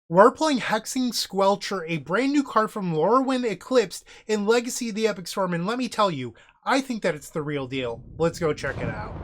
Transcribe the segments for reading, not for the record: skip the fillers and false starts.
We're playing Hexing Squelcher, a brand new card from Lorwyn Eclipsed in Legacy of the Epic Storm, and let me tell you, I think that it's the real deal. Let's go check it out.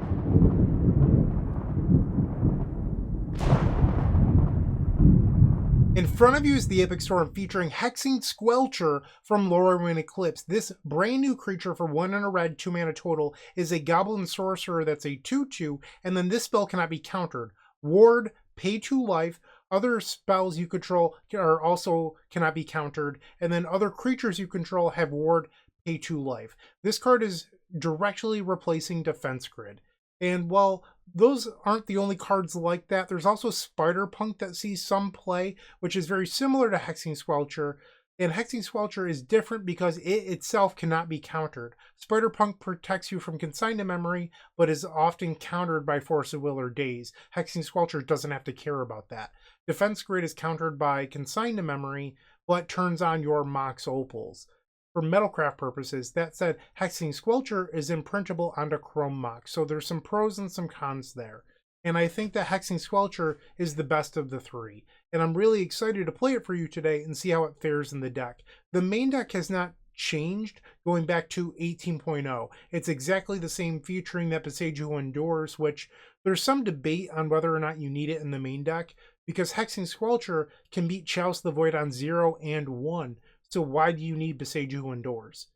In front of you is the Epic Storm featuring Hexing Squelcher from Lorwyn Eclipsed. This brand new creature for 1 and a red, 2 mana total is a Goblin Sorcerer that's a 2/2, and then this spell cannot be countered. Ward, pay 2 life. Other spells you control are also cannot be countered, and then other creatures you control have ward, pay 2 life. This card is directly replacing Defense Grid. And while those aren't the only cards like that, there's also Spider-Punk that sees some play, which is very similar to Hexing Squelcher. And Hexing Squelcher is different because it itself cannot be countered. Spider-Punk protects you from Consigned to Memory, but is often countered by Force of Will or Daze. Hexing Squelcher doesn't have to care about that. Defense Grid is countered by Consigned to Memory, but turns on your Mox Opals. For Metalcraft purposes, that said, Hexing Squelcher is imprintable onto Chrome Mox, so there's some pros and some cons there. And I think that Hexing Squelcher is the best of the three. And I'm really excited to play it for you today and see how it fares in the deck. The main deck has not changed going back to 18.0. It's exactly the same, featuring that Beseech Who Endures, which there's some debate on whether or not you need it in the main deck, because Hexing Squelcher can beat Chalice the Void on 0 and 1. So why do you need Beseech Who Endures?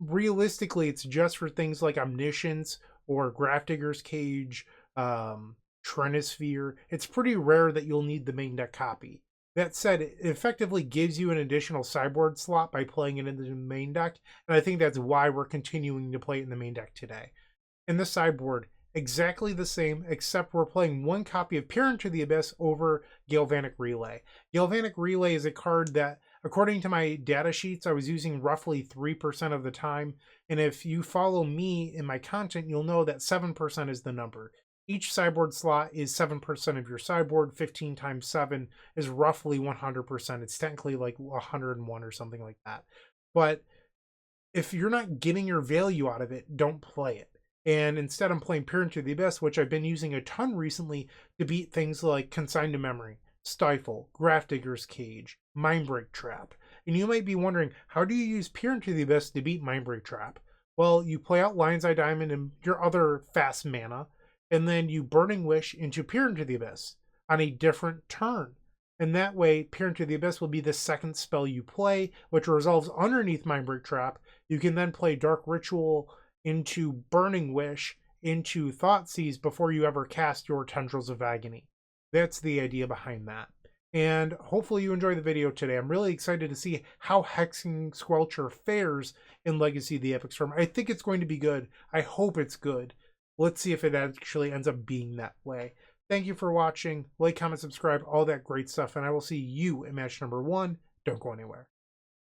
Realistically, it's just for things like Omniscience or Grafdigger's Cage, Trinisphere. It's pretty rare that you'll need the main deck copy. That said, it effectively gives you an additional sideboard slot by playing it in the main deck, and I think that's why we're continuing to play it in the main deck today. In the sideboard, exactly the same, except we're playing one copy of Peer into the Abyss over Galvanic Relay. Galvanic Relay is a card that, according to my data sheets, I was using roughly 3% of the time, and if you follow me in my content, you'll know that 7% is the number. Each sideboard slot is 7% of your sideboard. 15 times 7 is roughly 100%. It's technically like 101 or something like that. But if you're not getting your value out of it, don't play it. And instead, I'm playing Peer into the Abyss, which I've been using a ton recently to beat things like Consigned to Memory, Stifle, Grafdigger's Cage, Mindbreak Trap. And you might be wondering, how do you use Peer into the Abyss to beat Mindbreak Trap? Well, you play out Lion's Eye Diamond and your other fast mana, and then you Burning Wish into Peer into the Abyss on a different turn. And that way, Peer into the Abyss will be the second spell you play, which resolves underneath Mindbreak Trap. You can then play Dark Ritual into Burning Wish into Thoughtseize before you ever cast your Tendrils of Agony. That's the idea behind that. And hopefully you enjoy the video today. I'm really excited to see how Hexing Squelcher fares in Legacy of the Epic Storm. I think it's going to be good. I hope it's good. Let's see if it actually ends up being that way. Thank you for watching. Like, comment, subscribe, all that great stuff. And I will see you in match number 1. Don't go anywhere.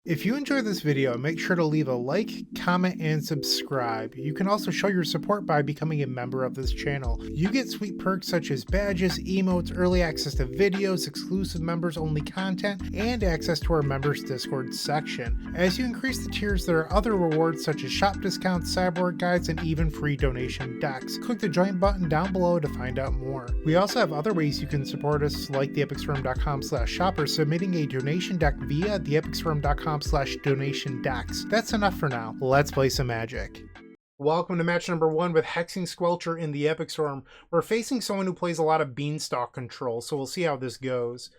If you enjoyed this video, make sure to leave a like, comment, and subscribe. You can also show your support by becoming a member of this channel. You get sweet perks such as badges, emotes, early access to videos, exclusive members only content, and access to our members Discord section. As you increase the tiers, there are other rewards such as shop discounts, sideboard guides, and even free donation decks. Click the join button down below to find out more. We also have other ways you can support us, like theepicstorm.com/shop or submitting a donation deck via theepicstorm.com/donation decks. That's enough for now. Let's play some Magic. Welcome to match number 1 with Hexing Squelcher in the Epic Storm. We're facing someone who plays a lot of Beanstalk control, so we'll see how this goes.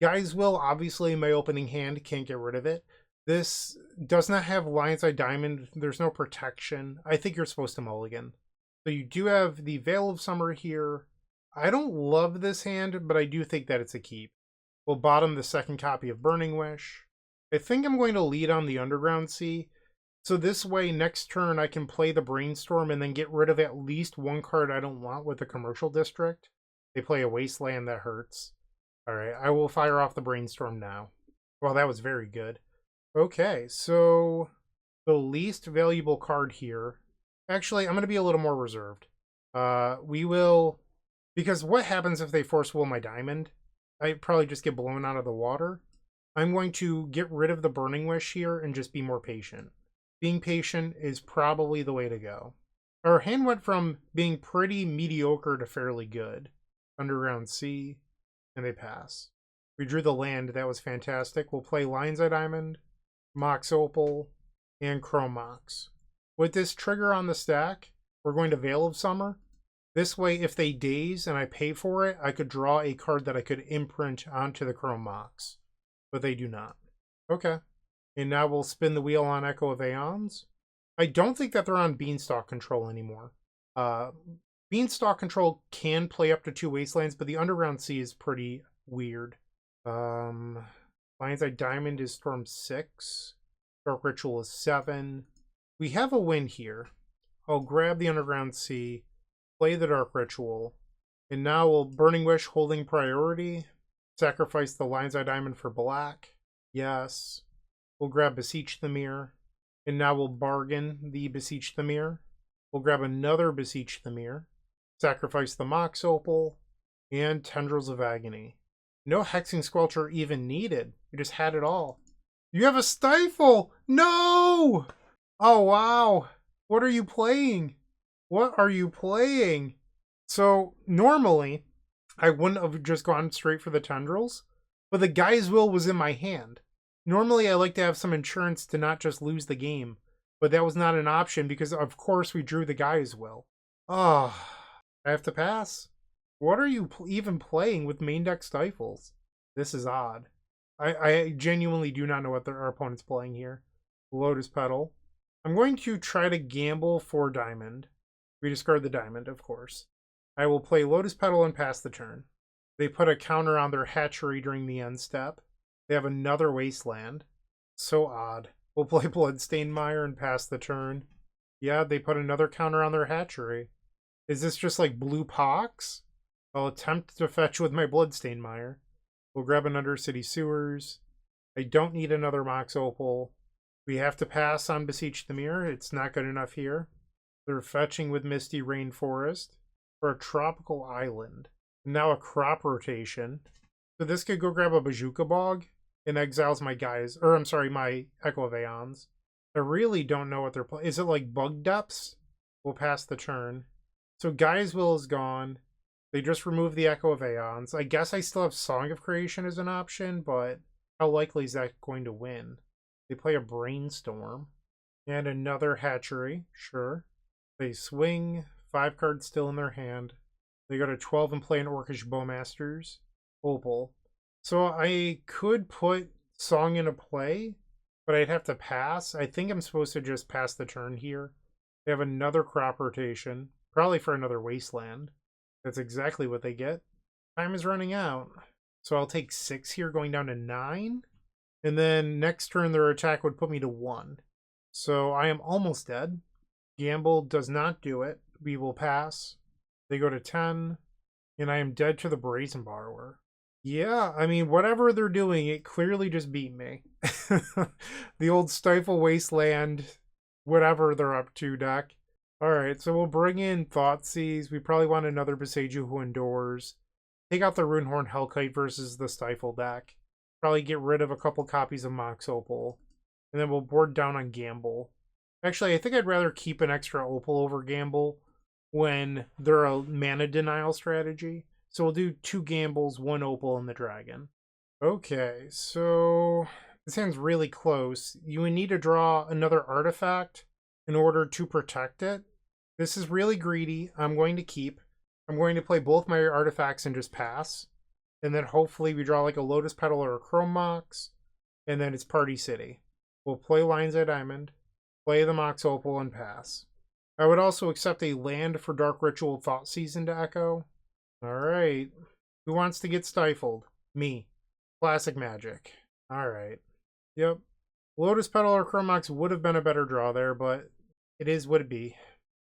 Guys will, obviously, in my opening hand, can't get rid of it. This does not have Lion's Eye Diamond. There's no protection. I think you're supposed to mulligan. So you do have the Veil of Summer here. I don't love this hand, but I do think that it's a keep. We'll bottom the second copy of Burning Wish. I think I'm going to lead on the Underground Sea. So this way, next turn, I can play the Brainstorm and then get rid of at least one card I don't want with the Commercial District. They play a Wasteland, that hurts. Alright, I will fire off the Brainstorm now. Well, that was very good. Okay, so the least valuable card here. Actually, I'm going to be a little more reserved. We will... Because what happens if they Force Will my Diamond? I probably just get blown out of the water. I'm going to get rid of the Burning Wish here and just be more patient. Being patient is probably the way to go. Our hand went from being pretty mediocre to fairly good. Underground Sea, and they pass. We drew the land. That was fantastic. We'll play Lion's Eye Diamond, Mox Opal, and Chrome Mox. With this trigger on the stack, we're going to Veil of Summer. This way, if they daze and I pay for it, I could draw a card that I could imprint onto the Chrome Mox. But they do not. Okay. And now we'll spin the wheel on Echo of Aeons. I don't think that they're on Beanstalk control anymore. Beanstalk control can play up to 2 Wastelands, but the Underground Sea is pretty weird. Lion's Eye Diamond is Storm 6. Dark Ritual is 7. We have a win here. I'll grab the Underground Sea, play the Dark Ritual, and now we'll Burning Wish holding priority. Sacrifice the Lion's Eye Diamond for black. Yes. We'll grab Beseech the Mirror. And now we'll bargain the Beseech the Mirror. We'll grab another Beseech the Mirror. Sacrifice the Mox Opal. And Tendrils of Agony. No Hexing Squelcher even needed. We just had it all. You have a Stifle! No! Oh, wow. What are you playing? What are you playing? So, normally, I wouldn't have just gone straight for the Tendrils, but the Guy's Will was in my hand. Normally, I like to have some insurance to not just lose the game, but that was not an option because, of course, we drew the Guy's Will. Oh, I have to pass. What are you even playing with main deck Stifles? This is odd. I genuinely do not know what our opponent's playing here. Lotus Petal. I'm going to try to gamble for Diamond. We discard the Diamond, of course. I will play Lotus Petal and pass the turn. They put a counter on their hatchery during the end step. They have another Wasteland. So odd. We'll play Bloodstained Mire and pass the turn. Yeah, they put another counter on their hatchery. Is this just like Blue Pox? I'll attempt to fetch with my Bloodstained Mire. We'll grab an Undercity Sewers. I don't need another Mox Opal. We have to pass on Beseech the Mirror. It's not good enough here. They're fetching with Misty Rainforest for a Tropical Island. Now a crop rotation. So this could go grab a Bazooka Bog and exiles my guys, or I'm sorry, my Echo of Aeons. I really don't know what they're playing. Is it like Bug Depths? We'll pass the turn. So Guy's Will is gone. They just removed the Echo of Aeons. I guess I still have Song of Creation as an option, but how likely is that going to win? They play a Brainstorm. And another Hatchery, sure. They swing, 5 cards still in their hand. They go to 12 and play an Orcish Bowmasters. Opal. So I could put Song into play, but I'd have to pass. I think I'm supposed to just pass the turn here. They have another crop rotation, probably for another Wasteland. That's exactly what they get. Time is running out. So I'll take 6 here, going down to 9. And then next turn their attack would put me to 1. So I am almost dead. Gamble does not do it. We will pass. They go to 10. And I am dead to the Brazen Borrower. Yeah, I mean, whatever they're doing, it clearly just beat me. The old Stifle Wasteland, whatever they're up to deck. Alright, so we'll bring in Thoughtseize. We probably want another Beseiju Who Endures. Take out the Runehorn Hellkite versus the Stifle deck. Probably get rid of a couple copies of Mox Opal. And then we'll board down on Gamble. Actually, I think I'd rather keep an extra Opal over Gamble when they're a mana denial strategy. So we'll do 2 Gambles, 1 Opal, and the Dragon. Okay, so this hand's really close. You would need to draw another artifact in order to protect it. This is really greedy. I'm going to keep. I'm going to play both my artifacts and just pass. And then hopefully we draw like a Lotus Petal or a Chrome Mox. And then it's Party City. We'll play Lion's Eye Diamond, play the Mox Opal, and pass. I would also accept a land for Dark Ritual Thoughtseize into Echo. Alright. Who wants to get stifled? Me. Classic Magic. Alright. Yep. Lotus Petal or Chrome Mox would have been a better draw there, but it is what it be.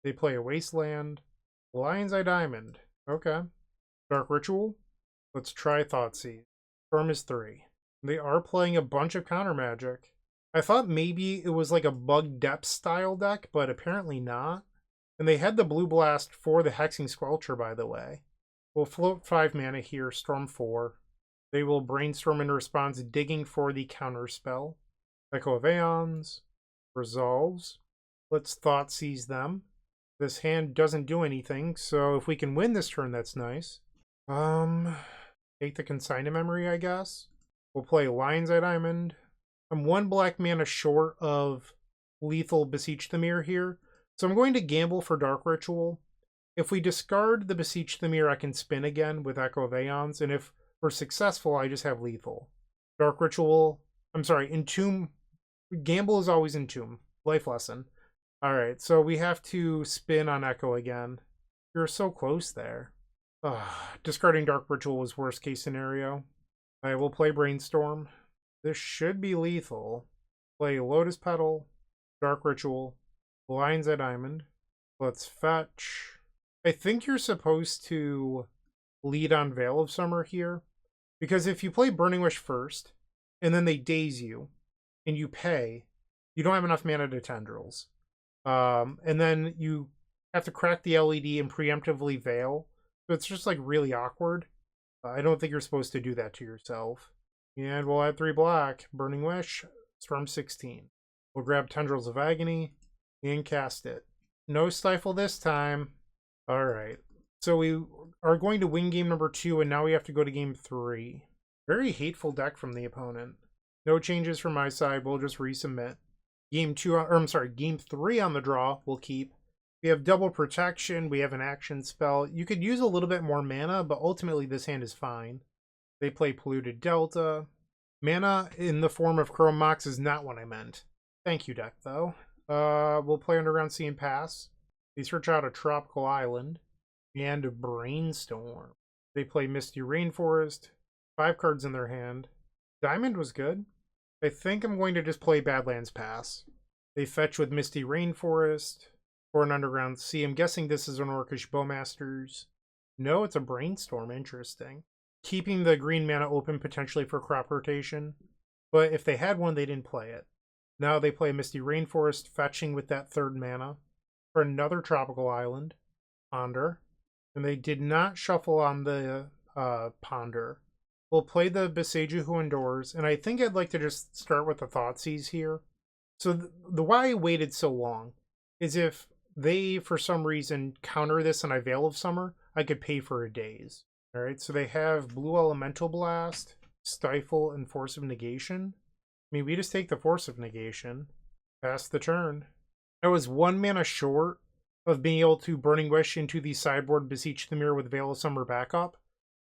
They play a Wasteland. Lion's Eye Diamond. Okay. Dark Ritual. Let's try Thoughtseize. Firm is 3. They are playing a bunch of counter magic. I thought maybe it was like a Bug Depth style deck, but apparently not. And they had the Blue Blast for the Hexing Squelcher, by the way. We'll float 5 mana here, Storm 4. They will Brainstorm in response, digging for the counter spell. Echo of Aeons. Resolves. Let's Thoughtseize them. This hand doesn't do anything, so if we can win this turn, that's nice. Take the consignment memory, I guess. We'll play Lion's Eye Diamond. I'm 1 black mana short of lethal Beseech the Mirror here, so I'm going to gamble for Dark Ritual. If we discard the Beseech the Mirror, I can spin again with Echo of Aeons, and if we're successful, I just have lethal. Dark Ritual, I'm sorry, Entomb. Gamble is always Entomb. Life Lesson. Alright, so we have to spin on Echo again. You're so close there. Discarding Dark Ritual was worst case scenario. I will play Brainstorm. This should be lethal. Play Lotus Petal, Dark Ritual, Lion's Eye Diamond. Let's fetch. I think you're supposed to lead on Veil of Summer here, because if you play Burning Wish first, and then they daze you, and you pay, you don't have enough mana to Tendrils. And then you have to crack the LED and preemptively Veil. So it's just like really awkward. I don't think you're supposed to do that to yourself. And we'll add 3 black. Burning Wish, Storm 16. We'll grab Tendrils of Agony and cast it. No Stifle this time. Alright. So we are going to win game number 2, and now we have to go to game 3. Very hateful deck from the opponent. No changes from my side. We'll just resubmit. Game 3 on the draw we'll keep. We have double protection. We have an action spell. You could use a little bit more mana, but ultimately this hand is fine. They play Polluted Delta. Mana in the form of Chrome Mox is not what I meant. Thank you, deck, though. We'll play Underground Sea and pass. They search out a Tropical Island and Brainstorm. They play Misty Rainforest. 5 cards in their hand. Diamond was good. I think I'm going to just play Badlands Pass. They fetch with Misty Rainforest for an Underground Sea. I'm guessing this is an Orcish Bowmasters. No, it's a Brainstorm. Interesting. Keeping the green mana open potentially for crop rotation. But if they had one, they didn't play it. Now they play Misty Rainforest, fetching with that 3rd mana for another Tropical Island. Ponder. And they did not shuffle on the Ponder. We'll play the Beseech Who Endures, and I think I'd like to just start with the Thoughtseize here. So the why I waited so long is if they, for some reason, counter this and I Veil of Summer, I could pay for a daze. Alright, so they have Blue Elemental Blast, Stifle, and Force of Negation. I mean, we just take the Force of Negation. Pass the turn. I was 1 mana short of being able to Burning Wish into the sideboard Beseech the Mirror with Veil of Summer backup.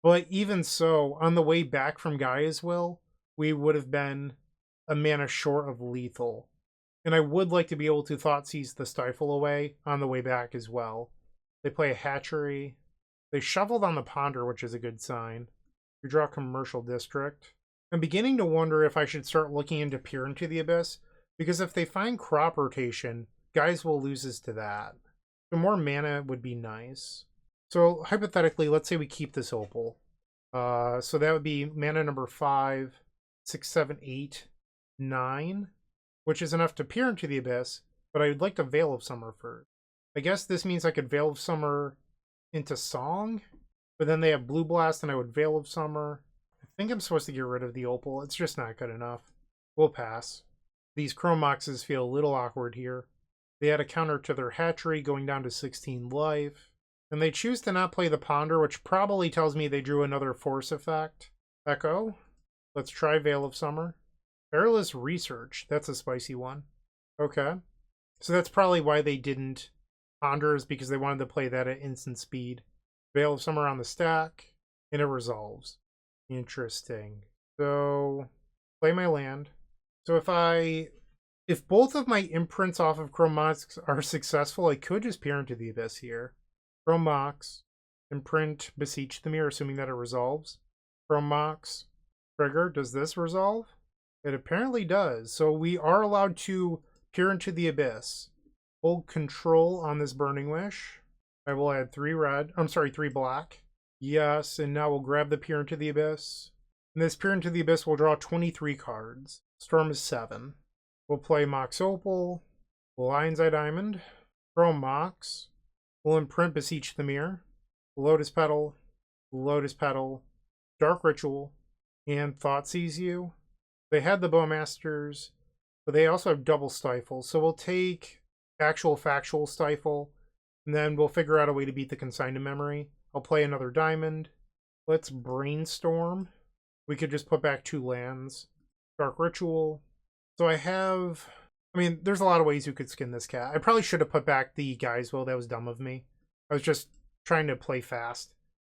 But even so, on the way back from Gaia's Will, we would have been a mana short of lethal. And I would like to be able to Thoughtseize the Stifle away on the way back as well. They play a Hatchery. They shuffled on the Ponder, which is a good sign. We draw Commercial District. I'm beginning to wonder if I should start looking into Peer into the Abyss, because if they find crop rotation, Gaia's Will loses to that. So more mana would be nice. So hypothetically, let's say we keep this Opal. So that would be mana number 5, 6, 7, 8, 9, which is enough to Peer into the Abyss, but I would like to Veil of Summer first. I guess this means I could Veil of Summer into Song, but then they have Blue Blast and I would Veil of Summer. I think I'm supposed to get rid of the Opal. It's just not good enough. We'll pass. These Chrome Moxes feel a little awkward here. They had a counter to their Hatchery going down to 16 life. And they choose to not play the Ponder, which probably tells me they drew another Force effect. Echo. Let's try Veil of Summer. Perilous Research. That's a spicy one. Okay. So that's probably why they didn't Ponder, is because they wanted to play that at instant speed. Veil of Summer on the stack, and it resolves. Interesting. So, play my land. So if both of my imprints off of Chrome Mox are successful, I could just Peer into the Abyss here. Chrome Mox, imprint Beseech the Mirror, assuming that it resolves. Chrome Mox, trigger, does this resolve? It apparently does. So we are allowed to Peer into the Abyss. Hold control on this Burning Wish. I will add 3 black. Yes, and now we'll grab the Peer into the Abyss. And this Peer into the Abyss will draw 23 cards. Storm is 7. We'll play Mox Opal, Lion's Eye Diamond, Chrome Mox. We'll imprint Beseech the Mirror, Lotus Petal, Dark Ritual, and Thoughtseize You. They had the Bowmasters, but they also have double Stifle. So we'll take actual factual Stifle, and then we'll figure out a way to beat the consigned memory. I'll play another Diamond. Let's brainstorm. We could just put back 2 lands. Dark Ritual. So I have... I mean, there's a lot of ways you could skin this cat. I probably should have put back the Guy's Will. That was dumb of me. I was just trying to play fast.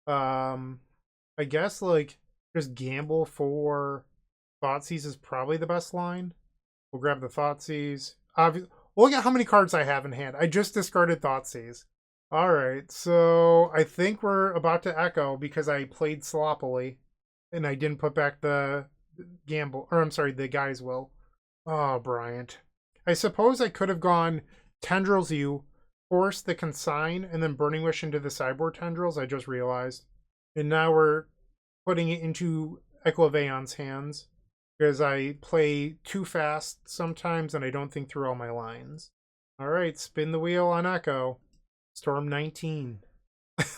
I guess, like, just gamble for Thoughtseize is probably the best line. We'll grab the Thoughtseize. Look at how many cards I have in hand. I just discarded Thoughtseize. Alright, so I think we're about to echo because I played sloppily. And I didn't put back the the Guy's Will. Oh, Bryant. I suppose I could have gone Tendrils you, force the Consign, and then Burning Wish into the sideboard Tendrils, I just realized. And now we're putting it into Ecloveon's hands because I play too fast sometimes and I don't think through all my lines. Alright, spin the wheel on Echo. Storm 19.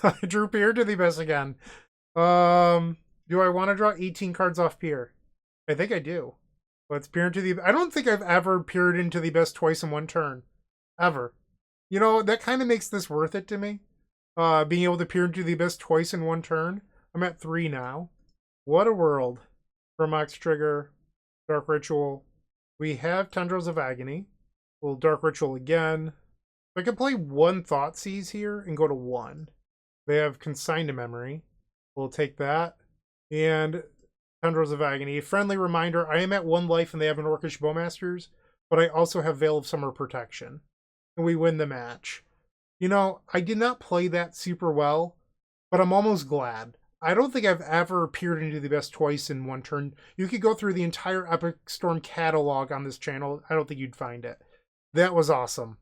I drew Peer to the Abyss again. Do I want to draw 18 cards off Peer? I think I do. Let's peer into the... I don't think I've ever peered into the Abyss twice in one turn. Ever. You know, that kind of makes this worth it to me. Being able to peer into the Abyss twice in one turn. I'm at 3 now. What a world. Vermox Trigger. Dark Ritual. We have Tendrils of Agony. We'll Dark Ritual again. I can play 1 Thoughtseize here and go to 1. They have Consigned to Memory. We'll take that. And... Tendrils of Agony. Friendly reminder, I am at 1 life and they have an Orcish Bowmasters, but I also have Veil of Summer Protection. And we win the match. You know, I did not play that super well, but I'm almost glad. I don't think I've ever peered into the Abyss twice in one turn. You could go through the entire Epic Storm catalog on this channel. I don't think you'd find it. That was awesome.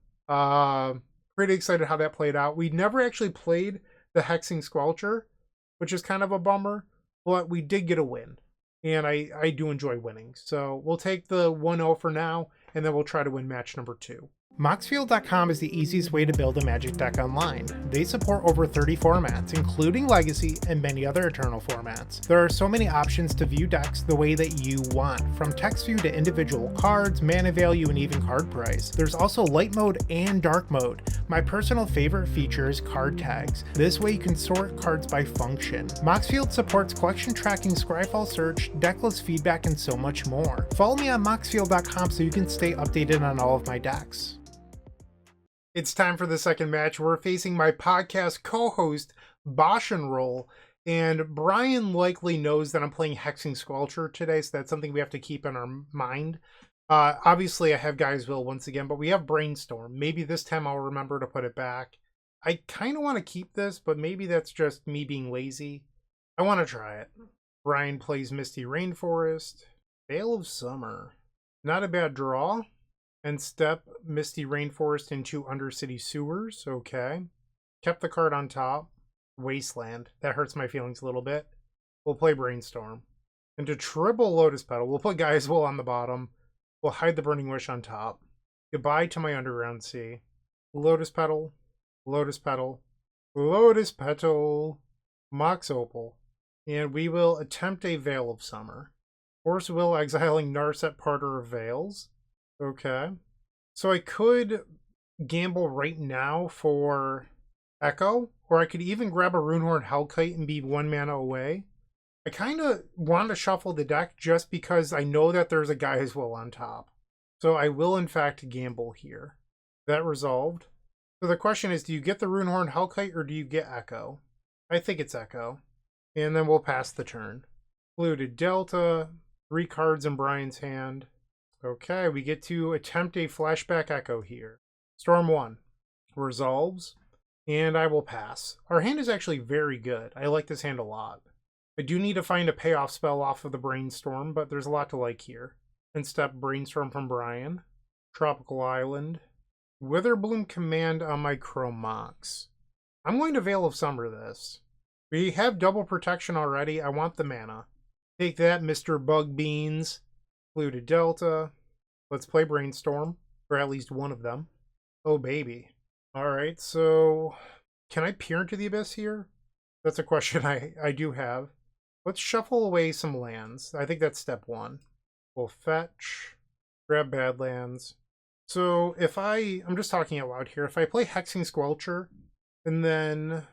Pretty excited how that played out. We never actually played the Hexing Squelcher, which is kind of a bummer, but we did get a win. And I do enjoy winning. So we'll take the 1-0 for now, and then we'll try to win match number 2. Moxfield.com is the easiest way to build a Magic deck online. They support over 30 formats, including Legacy and many other Eternal formats. There are so many options to view decks the way that you want, from text view to individual cards, mana value, and even card price. There's also light mode and dark mode. My personal favorite feature is card tags. This way you can sort cards by function. Moxfield supports collection tracking, Scryfall search, decklist feedback, and so much more. Follow me on Moxfield.com so you can stay updated on all of my decks. It's time for the second match. We're facing my podcast co-host, Bosch and Roll, and Brian likely knows that I'm playing Hexing Squelcher today, so that's something we have to keep in our mind. Obviously, I have Guy's Will once again, but we have Brainstorm. Maybe this time I'll remember to put it back. I kind of want to keep this, but maybe that's just me being lazy. I want to try it. Brian plays Misty Rainforest. Veil of Summer. Not a bad draw. And step Misty Rainforest into Undercity Sewers. Okay. Kept the card on top. Wasteland. That hurts my feelings a little bit. We'll play Brainstorm. And to triple Lotus Petal, we'll put Guy's Will on the bottom. We'll hide the Burning Wish on top. Goodbye to my Underground Sea. Lotus Petal. Lotus Petal. Lotus Petal. Mox Opal. And we will attempt a Veil of Summer. Force Will exiling Narset Parter of Veils. Okay. So I could gamble right now for Echo, or I could even grab a Runehorn Hellkite and be 1 mana away. I kind of want to shuffle the deck just because I know that there's a Guy's Will on top. So I will in fact gamble here. That resolved. So the question is, do you get the Runehorn Hellkite or do you get Echo? I think it's Echo. And then we'll pass the turn. Polluted Delta, 3 cards in Brian's hand. Okay, we get to attempt a flashback Echo here. Storm 1 resolves, and I will pass. Our hand is actually very good. I like this hand a lot. I do need to find a payoff spell off of the Brainstorm, but there's a lot to like here. And step Brainstorm from Brian. Tropical Island. Witherbloom Command on my Chromox. I'm going to Veil of Summer this. We have double protection already. I want the mana. Take that, Mr. Bug Beans. Polluted Delta. Let's play Brainstorm, or at least one of them. Oh, baby. Alright, so can I peer into the Abyss here? That's a question I do have. Let's shuffle away some lands. I think that's step 1. We'll fetch, grab Badlands. So if I'm just talking out loud here, if I play Hexing Squelcher, and then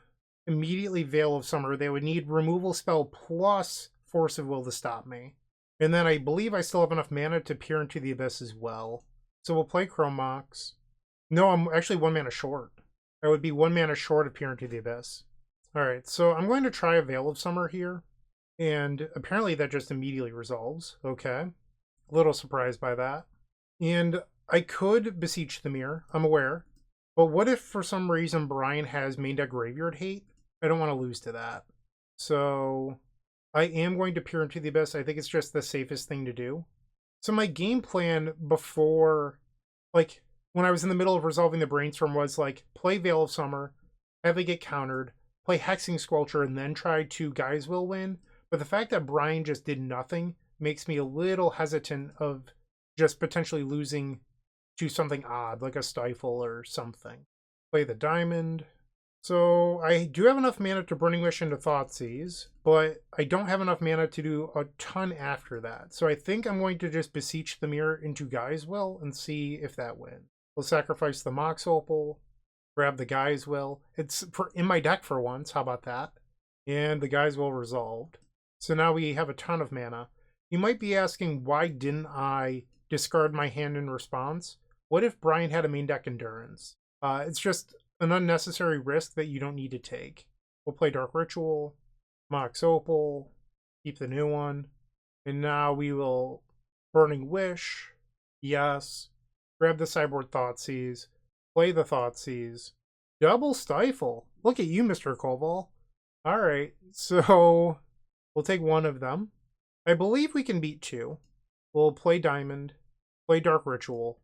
immediately Veil of Summer, they would need removal spell plus Force of Will to stop me. And then I believe I still have enough mana to peer into the Abyss as well. So we'll play Chrome Mox. No, I'm actually 1 mana short. I would be 1 mana short of peer into the Abyss. Alright, so I'm going to try a Veil of Summer here. And apparently that just immediately resolves. Okay. A little surprised by that. And I could Beseech the Mirror, I'm aware. But what if for some reason Bryant has main deck Graveyard Hate? I don't want to lose to that. So I am going to peer into the Abyss. I think it's just the safest thing to do. So my game plan before, like, when I was in the middle of resolving the Brainstorm was, like, play Veil of Summer, have it get countered, play Hexing Squelcher, and then try to Guy's Will win. But the fact that Bryant just did nothing makes me a little hesitant of just potentially losing to something odd, like a Stifle or something. Play the Diamond. So I do have enough mana to Burning Wish into Thoughtseize, but I don't have enough mana to do a ton after that. So I think I'm going to just Beseech the Mirror into Guy's Will and see if that wins. We'll sacrifice the Mox Opal, grab the Guy's Will. It's in my deck for once, how about that? And the Guy's Will resolved. So now we have a ton of mana. You might be asking, why didn't I discard my hand in response? What if Bryant had a main deck Endurance? It's just an unnecessary risk that you don't need to take. We'll play Dark Ritual, Mox Opal, keep the new one, and now we will Burning Wish, yes, grab the sideboard Thoughtseize, play the Thoughtseize, double Stifle. Look at you, Mr. Koval. Alright, so we'll take one of them. I believe we can beat 2. We'll play Diamond, play Dark Ritual,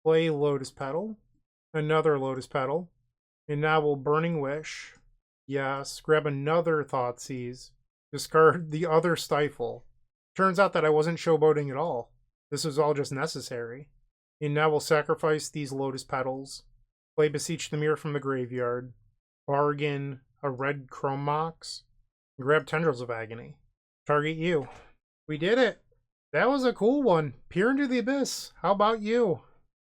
play Lotus Petal, another Lotus Petal, and now we'll Burning Wish. Yes, grab another Thoughtseize, discard the other Stifle. Turns out that I wasn't showboating at all. This was all just necessary. And now we'll sacrifice these Lotus Petals, play Beseech the Mirror from the graveyard, bargain a red Chrome Mox, and grab Tendrils of Agony. Target you. We did it! That was a cool one. Peer into the Abyss. How about you?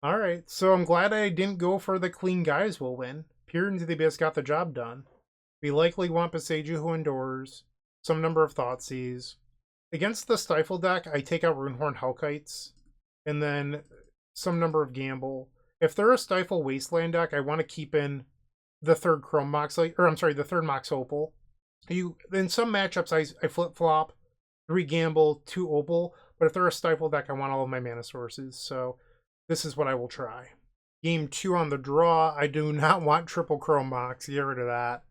Alright, so I'm glad I didn't go for the clean Guys Will win. Peer into the Abyss got the job done. We likely want Beseech Who Endures, some number of Thoughtseize. Against the Stifle deck, I take out Runehorn Hellkites, and then some number of Gamble. If they're a Stifle Wasteland deck, I want to keep in the third Chrome Mox, the third Mox Opal. In some matchups, I flip-flop 3 Gamble, 2 Opal, but if they're a Stifle deck, I want all of my mana sources, so this is what I will try. Game 2 on the draw, I do not want triple Chrome Mox, get rid of that.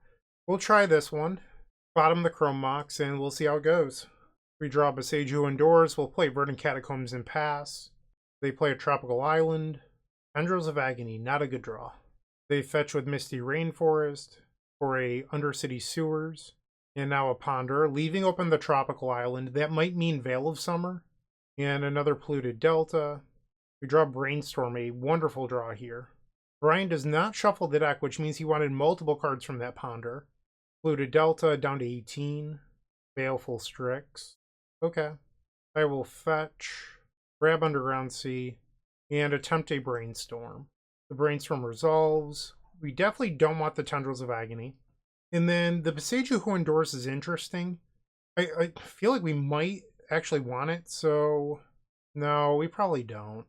We'll try this one, bottom the Chrome Mox, and we'll see how it goes. We draw Beseech Who Endures, we'll play Verdant Catacombs and pass. They play a Tropical Island. Tendrils of Agony, not a good draw. They fetch with Misty Rainforest for a Undercity Sewers, and now a Ponder, leaving open the Tropical Island. That might mean Veil of Summer, and another Polluted Delta. We draw Brainstorm, a wonderful draw here. Brian does not shuffle the deck, which means he wanted multiple cards from that Ponder. Polluted Delta down to 18. Baleful Strix. Okay. I will fetch, grab Underground Sea, and attempt a Brainstorm. The Brainstorm resolves. We definitely don't want the Tendrils of Agony. And then the Beseech Who Endures is interesting. I feel like we might actually want it, so no, we probably don't.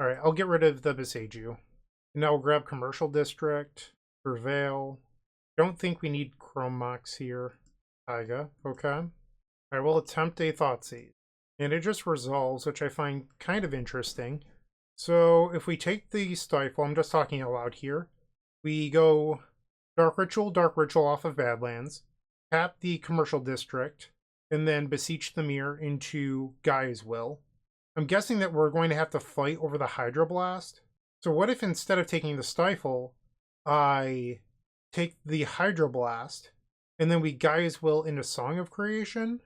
Alright, I'll get rid of the Beseech. And now we'll grab Commercial District, Prevail. Don't think we need Chrome Mox here. Taiga, okay. I will attempt a Thoughtseize. And it just resolves, which I find kind of interesting. So if we take the Stifle, I'm just talking out loud here. We go Dark Ritual off of Badlands, tap the Commercial District, and then Beseech the Mirror into Guy's Will. I'm guessing that we're going to have to fight over the Hydroblast. So what if instead of taking the Stifle, I take the Hydroblast, and then we Guy's Will into Song of Creation?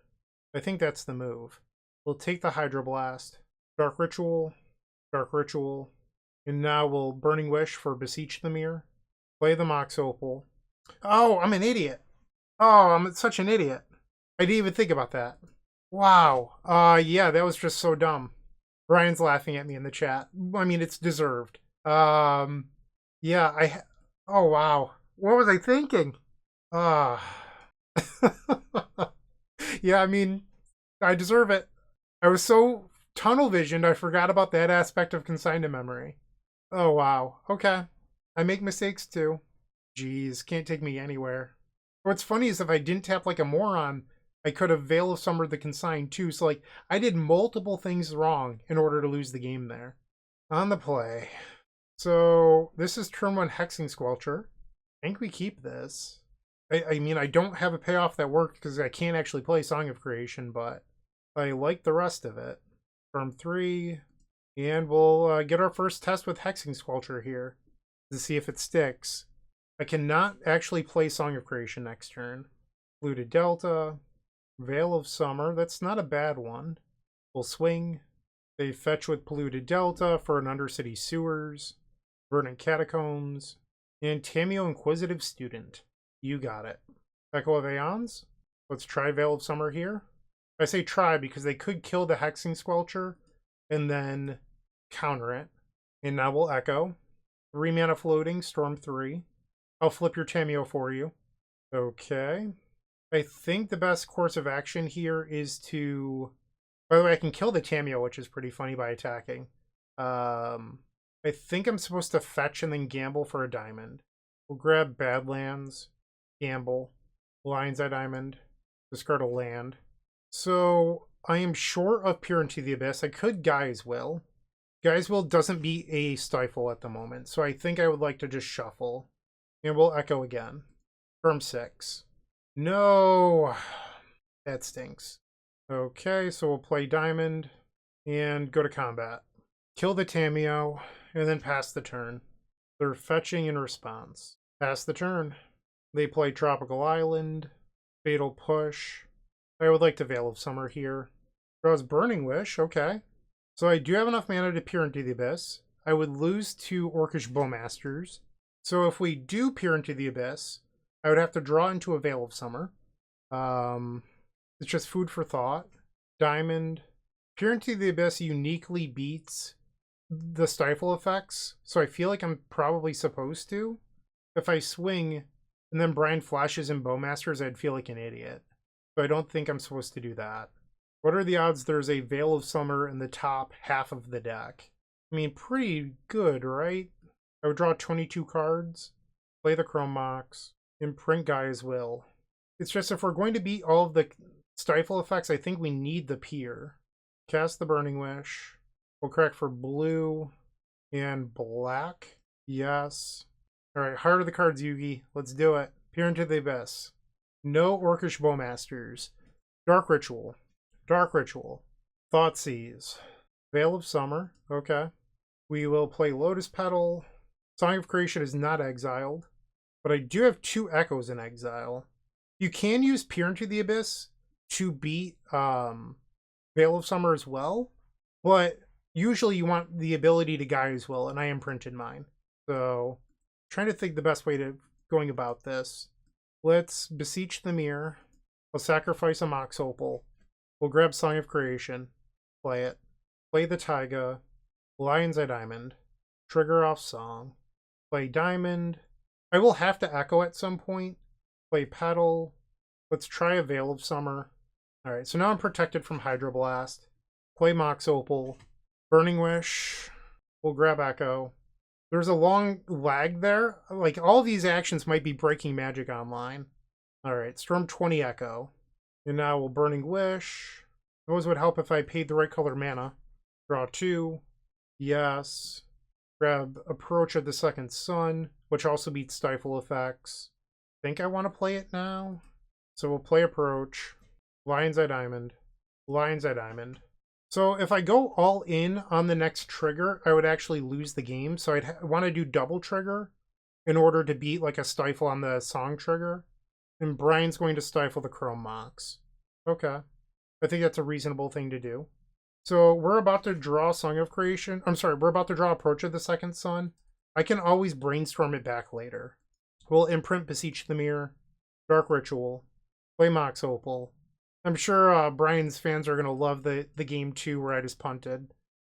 I think that's the move. We'll take the Hydroblast, Dark Ritual, and now we'll Burning Wish for Beseech the Mirror, play the Mox Opal. Oh, I'm an idiot. Oh, I'm such an idiot. I didn't even think about that. Wow. Yeah, that was just so dumb. Brian's laughing at me in the chat. I mean, it's deserved. Yeah, oh wow. What was I thinking? Ah. Yeah, I mean, I deserve it. I was so tunnel visioned, I forgot about that aspect of consigned to memory. Oh, wow. Okay. I make mistakes too. Jeez, can't take me anywhere. What's funny is if I didn't tap like a moron, I could have Veil of Summer the consign too. So, like, I did multiple things wrong in order to lose the game there. On the play. So, this is turn one Hexing Squelcher. I think we keep this. I mean, I don't have a payoff that worked because I can't actually play Song of Creation, but I like the rest of it. Turn 3, and we'll get our first test with Hexing Squelcher here to see if it sticks. I cannot actually play Song of Creation next turn. Polluted Delta, Veil of Summer, that's not a bad one. We'll swing. They fetch with Polluted Delta for an Undercity Sewers, Verdant Catacombs, and Tamiyo Inquisitive Student. You got it. Echo of Aeons. Let's try Veil of Summer here. I say try because they could kill the Hexing Squelcher and then counter it. And now we'll Echo. 3 mana floating, Storm 3. I'll flip your Tamiyo for you. Okay. I think the best course of action here is to... By the way, I can kill the Tamiyo, which is pretty funny by attacking. I think I'm supposed to fetch and then gamble for a diamond. We'll grab Badlands, gamble, Lion's Eye Diamond, discard a land. So I am short of Peer into the Abyss. I could Guy's Will. Guy's Will doesn't beat a Stifle at the moment, so I think I would like to just shuffle. And we'll Echo again. Firm 6. No! That stinks. Okay, so we'll play Diamond and go to combat. Kill the Tamiyo, and then pass the turn. They're fetching in response. Pass the turn. They play Tropical Island, Fatal Push. I would like to Veil of Summer here. Draws Burning Wish, okay. So I do have enough mana to peer into the Abyss. I would lose to Orcish Bowmasters. So if we do peer into the Abyss, I would have to draw into a Veil of Summer. It's just food for thought. Diamond. Peer into the Abyss uniquely beats the Stifle effects, so I feel like I'm probably supposed to. If I swing and then Brian flashes in Bowmasters, I'd feel like an idiot. So I don't think I'm supposed to do that. What are the odds there's a Veil of Summer in the top half of the deck? I mean, pretty good, right? I would draw 22 cards, play the Chrome Mox, imprint Guy's Will. It's just if we're going to beat all of the Stifle effects, I think we need the Peer. Cast the Burning Wish. We'll correct for blue and black. Yes. Alright, Heart of the Cards, Yugi. Let's do it. Peer into the Abyss. No Orcish Bowmasters. Dark Ritual. Dark Ritual. Thoughtseize. Veil of Summer. Okay. We will play Lotus Petal. Song of Creation is not exiled. But I do have 2 Echoes in exile. You can use Peer into the Abyss to beat Veil of Summer as well. But usually you want the ability to Guy's Will, and I imprinted mine. So, trying to think the best way to going about this. Let's Beseech the Mirror. We'll sacrifice a Mox Opal. We'll grab Song of Creation. Play it. Play the Taiga. Lion's Eye Diamond. Trigger off Song. Play Diamond. I will have to Echo at some point. Play Petal. Let's try a Veil of Summer. Alright, so now I'm protected from Hydroblast. Play Mox Opal. Burning Wish. We'll grab Echo. There's a long lag there. Like, all these actions might be breaking Magic Online. Alright, Storm 20 Echo. And now we'll Burning Wish. Those would help if I paid the right color mana. Draw 2. Yes. Grab Approach of the Second Sun, which also beats Stifle effects. I think I want to play it now. So we'll play Approach. Lion's Eye Diamond. Lion's Eye Diamond. So if I go all in on the next trigger, I would actually lose the game. So I'd want to do double trigger in order to beat like a Stifle on the Song trigger. And Brian's going to Stifle the Chrome Mox. Okay. I think that's a reasonable thing to do. So we're about to draw Song of Creation. I'm sorry, we're about to draw Approach of the Second Sun. I can always brainstorm it back later. We'll imprint Beseech the Mirror, Dark Ritual, play Mox Opal. I'm sure Brian's fans are going to love the game 2 where I just punted.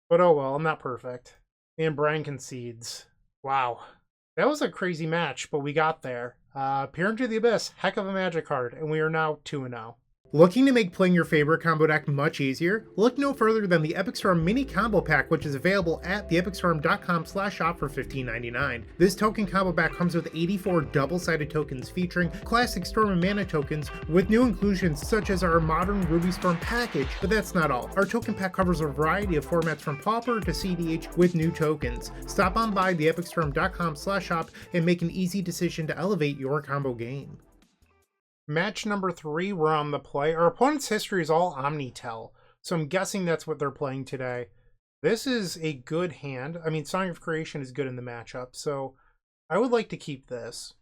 But oh well, I'm not perfect. And Brian concedes. Wow. That was a crazy match, but we got there. Peer into the Abyss, heck of a Magic card, and we are now 2-0. Looking to make playing your favorite combo deck much easier? Look no further than the Epic Storm Mini Combo Pack, which is available at theepicstorm.com/shop for $15.99. This token combo pack comes with 84 double-sided tokens featuring classic Storm and Mana tokens with new inclusions such as our modern Ruby Storm package, but that's not all. Our token pack covers a variety of formats from Pauper to CDH with new tokens. Stop on by theepicstorm.com/shop and make an easy decision to elevate your combo game. Match number 3, we're on the play. Our opponent's history is all Omnitel, so I'm guessing that's what they're playing today. This is a good hand. I mean, Song of Creation is good in the matchup, so I would like to keep this.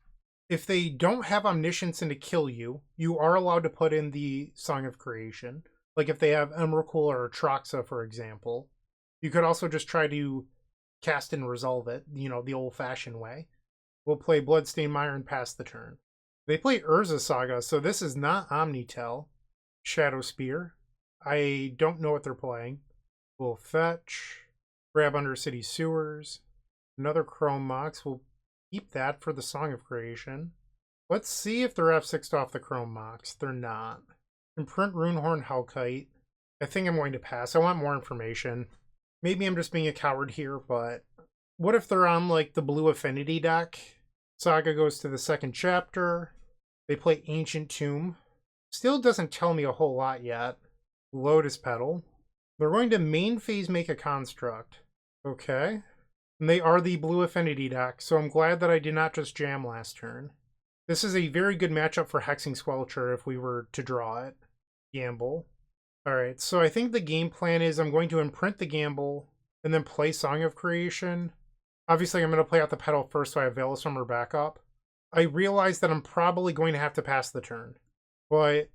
If they don't have Omniscience and to kill you, you are allowed to put in the Song of Creation. Like if they have Emrakul or Atraxa, for example. You could also just try to cast and resolve it, you know, the old-fashioned way. We'll play Bloodstained Mire and pass the turn. They play Urza Saga, so this is not Omnitel. Shadow Spear. I don't know what they're playing. We'll fetch. Grab Undercity Sewers. Another Chrome Mox. We'll keep that for the Song of Creation. Let's see if they're F6'd off the Chrome Mox. They're not. Imprint Runehorn Hellkite. I think I'm going to pass. I want more information. Maybe I'm just being a coward here, but what if they're on like the Blue Affinity deck? Saga goes to the second chapter. They play Ancient Tomb. Still doesn't tell me a whole lot yet. Lotus Petal. They're going to main phase make a construct. Okay. And they are the Blue Affinity deck, so I'm glad that I did not just jam last turn. This is a very good matchup for Hexing Squelcher if we were to draw it. Gamble. Alright, so I think the game plan is I'm going to imprint the Gamble and then play Song of Creation. Obviously, I'm going to play out the Petal first so I have Veil Summer backup. I realize that I'm probably going to have to pass the turn, but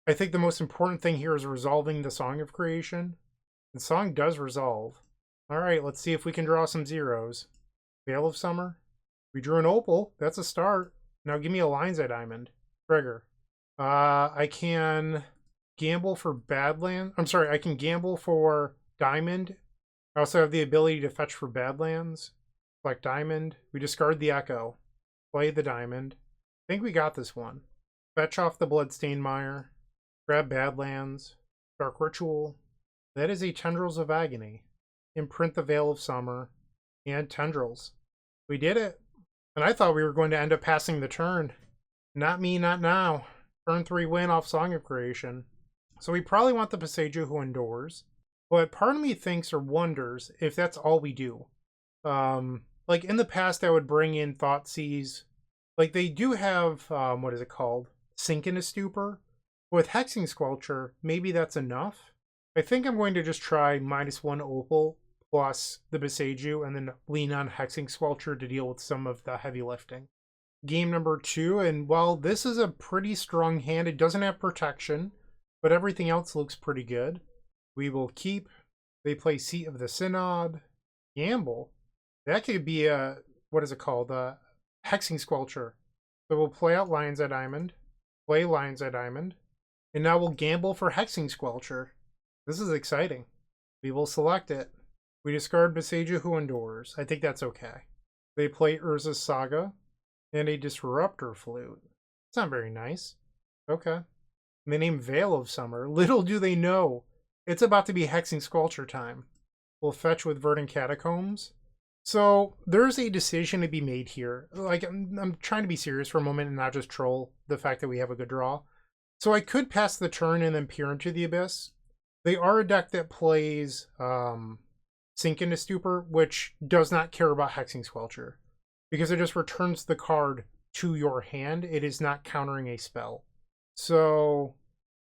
I think the most important thing here is resolving the Song of Creation. The song does resolve. Alright, let's see if we can draw some zeros. Veil of Summer. We drew an Opal. That's a start. Now give me a Lion's Eye Diamond. Trigger. I can gamble for Badlands. I'm sorry, I can gamble for Diamond. I also have the ability to fetch for Badlands. Select Diamond. We discard the Echo. Play the Diamond. I think we got this one. Fetch off the Bloodstained Mire. Grab Badlands. Dark Ritual. That is a Tendrils of Agony. Imprint the Veil of Summer. And Tendrils. We did it. And I thought we were going to end up passing the turn. Not me, not now. Turn 3 win off Song of Creation. So we probably want the Beseech Who Endures. But part of me thinks or wonders if that's all we do. Like in the past, I would bring in Thoughtseize. Like they do have, what is it called? Sink in a Stupor. With Hexing Squelcher, maybe that's enough. I think I'm going to just try -1 Opal plus the Beseech and then lean on Hexing Squelcher to deal with some of the heavy lifting. Game number 2, and while this is a pretty strong hand, it doesn't have protection, but everything else looks pretty good. We will keep. They play Seat of the Synod. Gamble. That could be a, what is it called? Hexing Squelcher. So we'll play out Lion's Eye Diamond. Play Lion's Eye Diamond. And now we'll gamble for Hexing Squelcher. This is exciting. We will select it. We discard Beseech Who Endures. I think that's okay. They play Urza's Saga. And a Disruptor Flute. It's not very nice. Okay. And they name Veil of Summer. Little do they know. It's about to be Hexing Squelcher time. We'll fetch with Verdant Catacombs. So there's a decision to be made here. Like I'm trying to be serious for a moment and not just troll the fact that we have a good draw. So I could pass the turn and then peer into the Abyss. They are a deck that plays Sink into Stupor, which does not care about Hexing Squelcher. Because it just returns the card to your hand. It is not countering a spell. So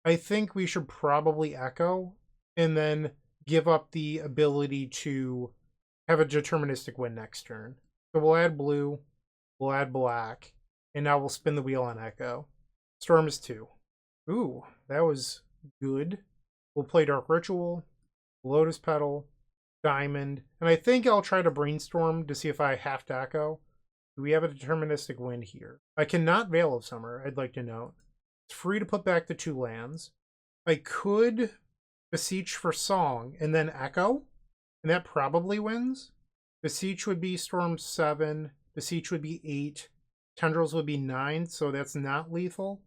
I think we should probably Echo and then give up the ability to have a deterministic win next turn. So we'll add blue, we'll add black, and now we'll spin the wheel on Echo. Storm is 2. Ooh, that was good. We'll play Dark Ritual, Lotus Petal, Diamond, and I think I'll try to Brainstorm to see if I have to Echo. Do we have a deterministic win here? I cannot Veil of Summer, I'd like to note. It's free to put back the 2 lands. I could Beseech for Song and then Echo, and that probably wins. Beseech would be Storm 7, Beseech would be 8, Tendrils would be 9, so that's not lethal.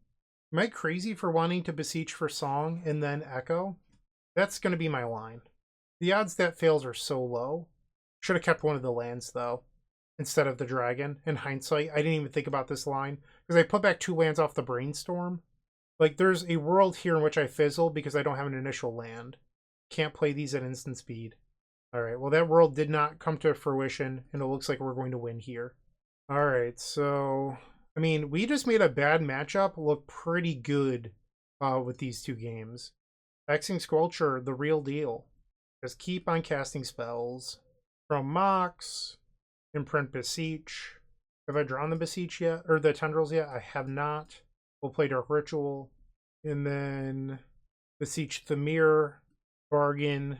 Am I crazy for wanting to Beseech for Song and then Echo? That's going to be my line. The odds that fails are so low. Should have kept one of the lands, though, instead of the dragon. In hindsight, I didn't even think about this line, because I put back 2 lands off the Brainstorm. Like, there's a world here in which I fizzle because I don't have an initial land. Can't play these at instant speed. Alright, well that world did not come to fruition, and it looks like we're going to win here. Alright, so... I mean, we just made a bad matchup look pretty good with these 2 games. Hexing Squelcher, the real deal. Just keep on casting spells. From Mox, imprint Beseech. Have I drawn the Beseech yet? Or the Tendrils yet? I have not. We'll play Dark Ritual. And then Beseech the Mirror. Bargain.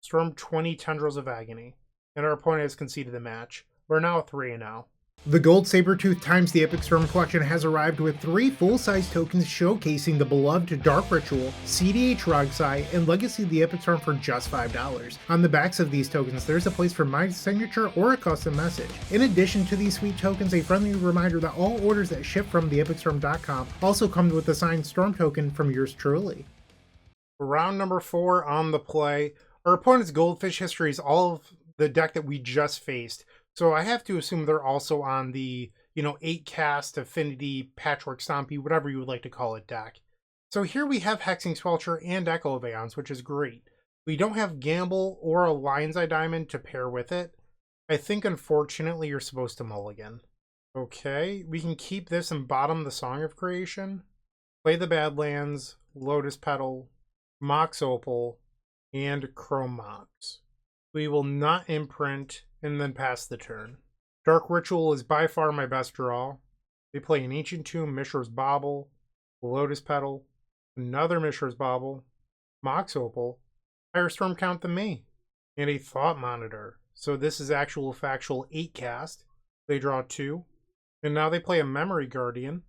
Storm 20 Tendrils of Agony. And our opponent has conceded the match. We're now 3-0. The Gold Sabertooth times the Epic Storm collection has arrived with 3 full-size tokens showcasing the beloved Dark Ritual, CDH Rogsai, and Legacy of the Epic Storm for just $5. On the backs of these tokens, there's a place for my signature or a custom message. In addition to these sweet tokens, a friendly reminder that all orders that ship from theepicstorm.com also come with a signed Storm token from yours truly. Round number 4 on the play. Our opponent's Goldfish history is all of the deck that we just faced. So I have to assume they're also on the, 8-cast, Affinity, Patchwork Stompy, whatever you would like to call it deck. So here we have Hexing Squelcher and Echo of Aeons, which is great. We don't have Gamble or a Lion's Eye Diamond to pair with it. I think, unfortunately, you're supposed to mulligan. Okay, we can keep this and bottom the Song of Creation. Play the Badlands, Lotus Petal, Mox Opal, and Chrome Mox. We will not imprint and then pass the turn. Dark Ritual is by far my best draw. They play an Ancient Tomb, Mishra's Bauble, Lotus Petal, another Mishra's Bauble, Mox Opal, higher storm count than me, and a Thought Monitor. So this is actual factual 8-cast. They draw 2. And now they play a Memory Guardian.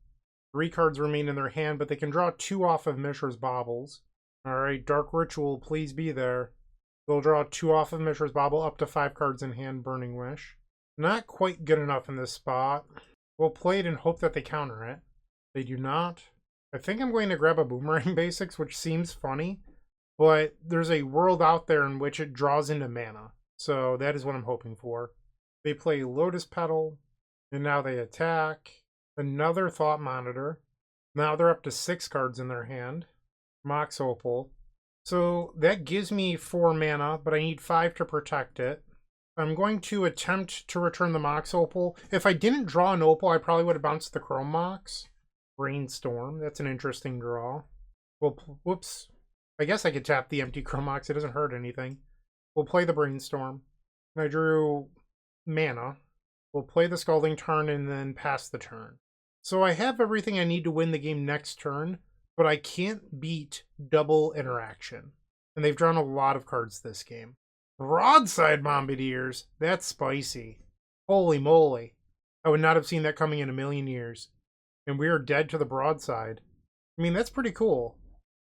3 cards remain in their hand, but they can draw 2 off of Mishra's Baubles. Alright, Dark Ritual, please be there. They'll draw 2 off of Mishra's Bauble, up to 5 cards in hand, Burning Wish. Not quite good enough in this spot. We'll play it and hope that they counter it. They do not. I think I'm going to grab a Boomerang Basics, which seems funny, but there's a world out there in which it draws into mana. So that is what I'm hoping for. They play Lotus Petal, and now they attack. Another Thought Monitor. Now they're up to 6 cards in their hand. Mox Opal. So that gives me 4 mana, but I need 5 to protect it. I'm going to attempt to return the Mox Opal. If I didn't draw an Opal, I probably would have bounced the Chrome Mox. Brainstorm, that's an interesting draw. Well, whoops. I guess I could tap the empty Chrome Mox, it doesn't hurt anything. We'll play the Brainstorm. I drew mana. We'll play the Scalding Tarn and then pass the turn. So I have everything I need to win the game next turn, but I can't beat double interaction. And they've drawn a lot of cards this game. Broadside Bombardiers, that's spicy. Holy moly. I would not have seen that coming in a million years. And we are dead to the broadside. I mean, that's pretty cool.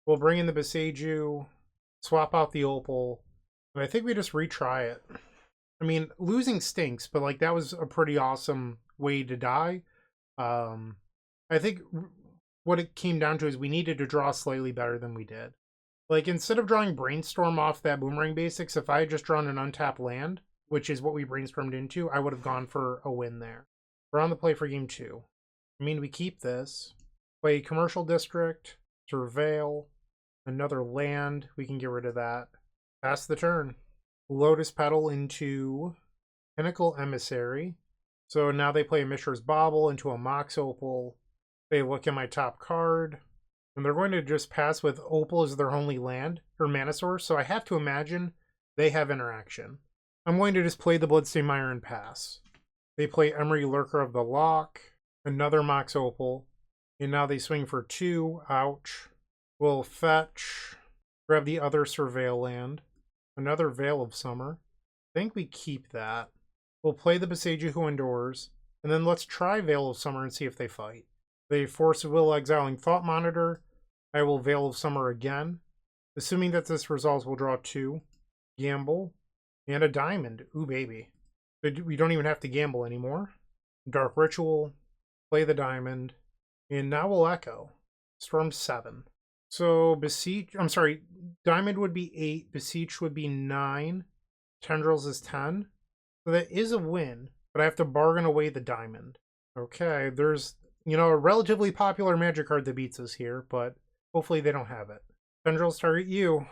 We'll bring in the Beseiju, swap out the Opal, and I think we just retry it. I mean, losing stinks, but like that was a pretty awesome way to die. I think what it came down to is we needed to draw slightly better than we did. Like, instead of drawing Brainstorm off that Boomerang Basics, if I had just drawn an untapped land, which is what we brainstormed into, I would have gone for a win there. We're on the play for game 2. I mean, we keep this. Play Commercial District, Surveil, another land. We can get rid of that. Pass the turn. Lotus Petal into Pinnacle Emissary. So now they play a Mishra's Bauble into a Mox Opal. They look at my top card. And they're going to just pass with Opal as their only land, or mana source, so I have to imagine they have interaction. I'm going to just play the Bloodstained Mire and pass. They play Emery Lurker of the Loch, another Mox Opal, and now they swing for 2, ouch. We'll fetch, grab the other Surveil land, another Veil of Summer. I think we keep that. We'll play the Beseiju Who Endures, and then let's try Veil of Summer and see if they fight. They force Will Exiling Thought Monitor. I will Veil of Summer again. Assuming that this resolves, we'll draw 2. Gamble. And a diamond. Ooh, baby. We don't even have to gamble anymore. Dark Ritual. play the diamond, and now we'll echo. Storm 7. So Beseech, I'm sorry, diamond would be 8, Beseech would be 9, Tendrils is 10. So that is a win, but I have to bargain away the diamond. Okay, there's, a relatively popular Magic card that beats us here, but hopefully they don't have it. Tendrils target you.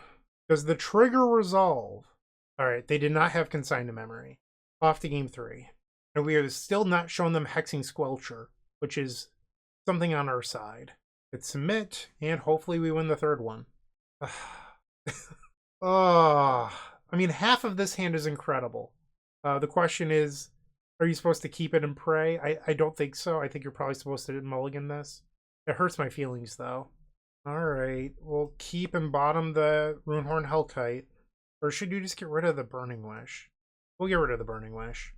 Does the trigger resolve? Alright, they did not have Consign to Memory. Off to game 3. And we are still not showing them Hexing Squelcher, which is something on our side. Let's submit, and hopefully we win the third one. I mean, half of this hand is incredible. The question is, are you supposed to keep it and pray? I don't think so. I think you're probably supposed to mulligan this. It hurts my feelings, though. Alright, we'll keep and bottom the Runehorn Hellkite. Or should you just get rid of the Burning Wish? We'll get rid of the Burning Wish.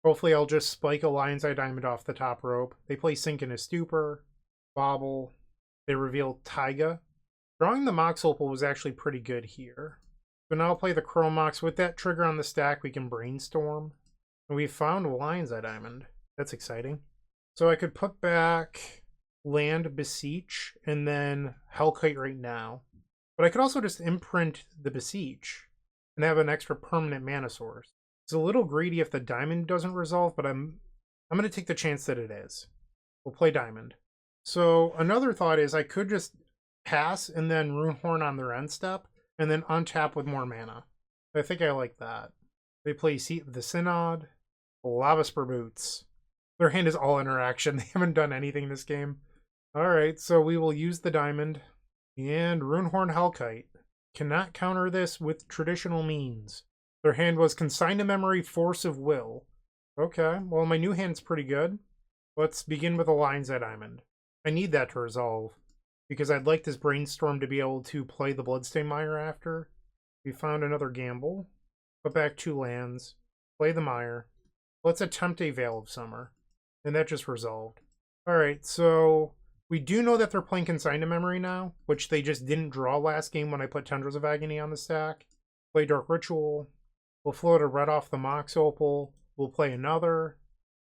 Hopefully I'll just spike a Lion's Eye Diamond off the top rope. They play Sink in a Stupor, Bobble. They reveal Taiga. Drawing the Mox Opal was actually pretty good here. So now I'll play the Chrome Mox. With that trigger on the stack, we can Brainstorm. And we found a Lion's Eye Diamond. That's exciting. So I could put back land Beseech and then Hellkite right now. But I could also just imprint the Beseech and have an extra permanent mana source. It's a little greedy if the diamond doesn't resolve, but I'm going to take the chance that it is. We'll play diamond. So another thought is I could just pass and then Runehorn on their end step and then untap with more mana. I think I like that. They play Seat of the Synod, Lava Spur Boots. Their hand is all interaction. They haven't done anything this game. Alright, so we will use the diamond. And Runehorn Hellkite. Cannot counter this with traditional means. Their hand was Consign to Memory, Force of Will. Okay, well my new hand's pretty good. Let's begin with a Lion's Eye Diamond. I need that to resolve, because I'd like this Brainstorm to be able to play the Bloodstained Mire after. We found another gamble. Put back 2 lands. Play the Mire. Let's attempt a Veil of Summer. And that just resolved. Alright, so we do know that they're playing Consign to Memory now, which they just didn't draw last game when I put Tendrils of Agony on the stack. Play Dark Ritual. We'll float a red off the Mox Opal. We'll play another.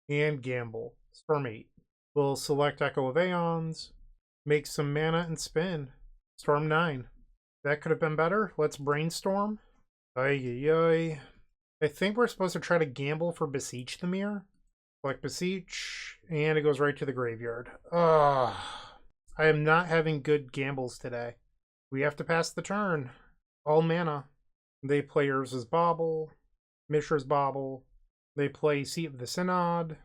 And gamble. Storm 8. We'll select Echo of Aeons. Make some mana and spin. Storm 9. That could have been better. Let's Brainstorm. I think we're supposed to try to gamble for Beseech the Mirror. Select Beseech, and it goes right to the graveyard. I am not having good gambles today. We have to pass the turn. All mana. They play Urza's Bauble, Mishra's Bauble. They play Seat of the Synod,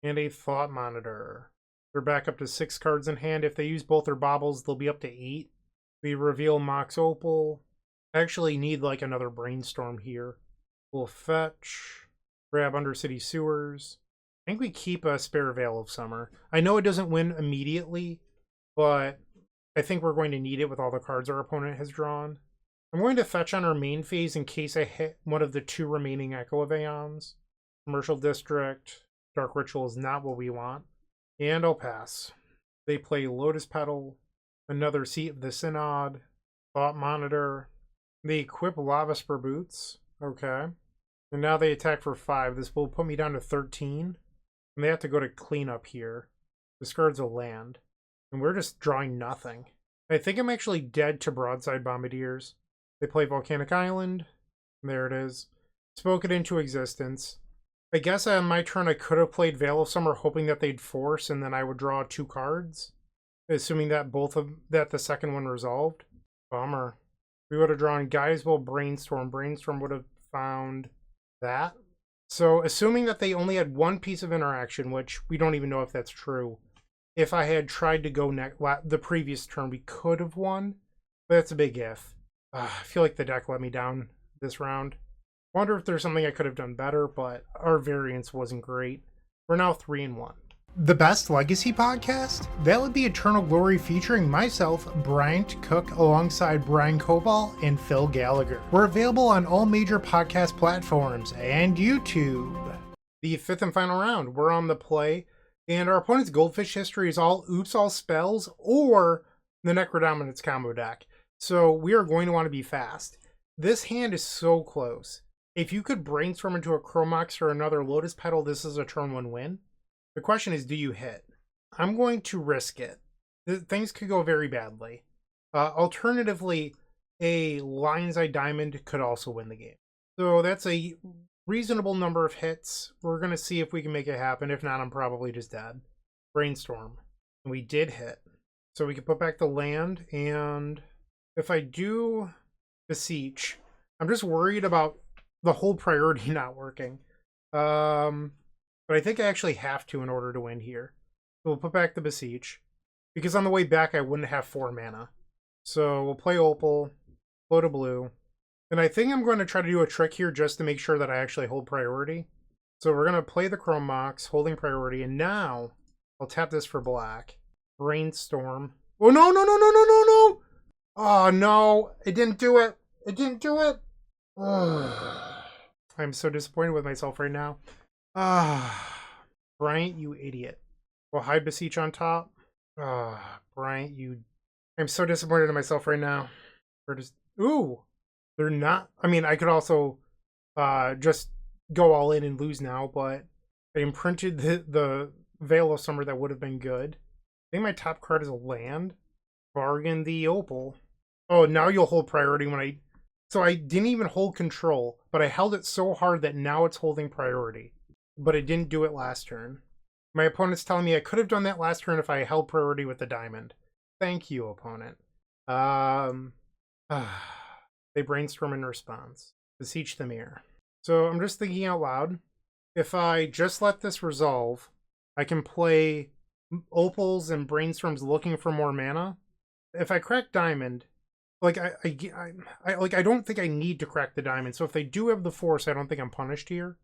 and a Thought Monitor. They're back up to 6 cards in hand. If they use both their Baubles, they'll be up to 8. We reveal Mox Opal. I actually need like another Brainstorm here. We'll fetch, grab Undercity Sewers. I think we keep a spare Veil of Summer. I know it doesn't win immediately, but I think we're going to need it with all the cards our opponent has drawn. I'm going to fetch on our main phase in case I hit one of the 2 remaining Echo of Aeons. Commercial District, Dark Ritual is not what we want. And I'll pass. They play Lotus Petal, another Seat of the Synod, Thought Monitor. They equip Lava Spur Boots. Okay. And now they attack for 5. This will put me down to 13. And they have to go to cleanup here. Discards a land. And we're just drawing nothing. I think I'm actually dead to Broadside Bombardiers. They play Volcanic Island. There it is. Spoke it into existence. I guess on my turn I could have played Veil of Summer hoping that they'd force and then I would draw 2 cards. Assuming that that the second one resolved. Bummer. We would have drawn Geisel, Brainstorm. Brainstorm would have found that. So assuming that they only had 1 piece of interaction, which we don't even know if that's true. If I had tried to go the previous turn, we could have won. But that's a big if. I feel like the deck let me down this round. Wonder if there's something I could have done better, but our variance wasn't great. We're now 3-1. The best legacy podcast? That would be Eternal Glory featuring myself, Bryant Cook, alongside Brian Koval and Phil Gallagher. We're available on all major podcast platforms and YouTube. The 5th and final round, we're on the play, and our opponent's Goldfish history is all Oops All Spells or the Necrodominance combo deck. So we are going to want to be fast. This hand is so close. If you could Brainstorm into a Chromox or another Lotus Petal, this is a turn 1 win. The question is, do you hit? I'm going to risk it. Things could go very badly. Alternatively, a Lion's Eye Diamond could also win the game. So that's a reasonable number of hits. We're going to see if we can make it happen. If not, I'm probably just dead. Brainstorm. And we did hit. So we can put back the land, and if I do Beseech, I'm just worried about the whole priority not working. But I think I actually have to in order to win here. So we'll put back the Beseech, because on the way back I wouldn't have 4 mana. So we'll play Opal, float a blue, and I think I'm going to try to do a trick here just to make sure that I actually hold priority. So we're going to play the Chrome Mox, holding priority, and now I'll tap this for black. Brainstorm. Oh, no, no, no, no, no, no, no! Oh, no. It didn't do it. It didn't do it. I'm so disappointed with myself right now. Bryant, you idiot. We'll hide Beseech on top. Bryant, you... I'm so disappointed in myself right now. We're just... Ooh! They're not... I mean, I could also just go all in and lose now, but I imprinted the Veil of Summer that would have been good. I think my top card is a land. Bargain the Opal. Oh, now you'll hold priority when I... So I didn't even hold control, but I held it so hard that now it's holding priority. But it didn't do it last turn. My opponent's telling me I could have done that last turn if I held priority with the diamond. Thank you, opponent. They brainstorm in response. Beseech the Mirror. So I'm just thinking out loud. If I just let this resolve, I can play Opals and Brainstorms looking for more mana. If I crack diamond, like I don't think I need to crack the diamond. So if they do have the force, I don't think I'm punished here.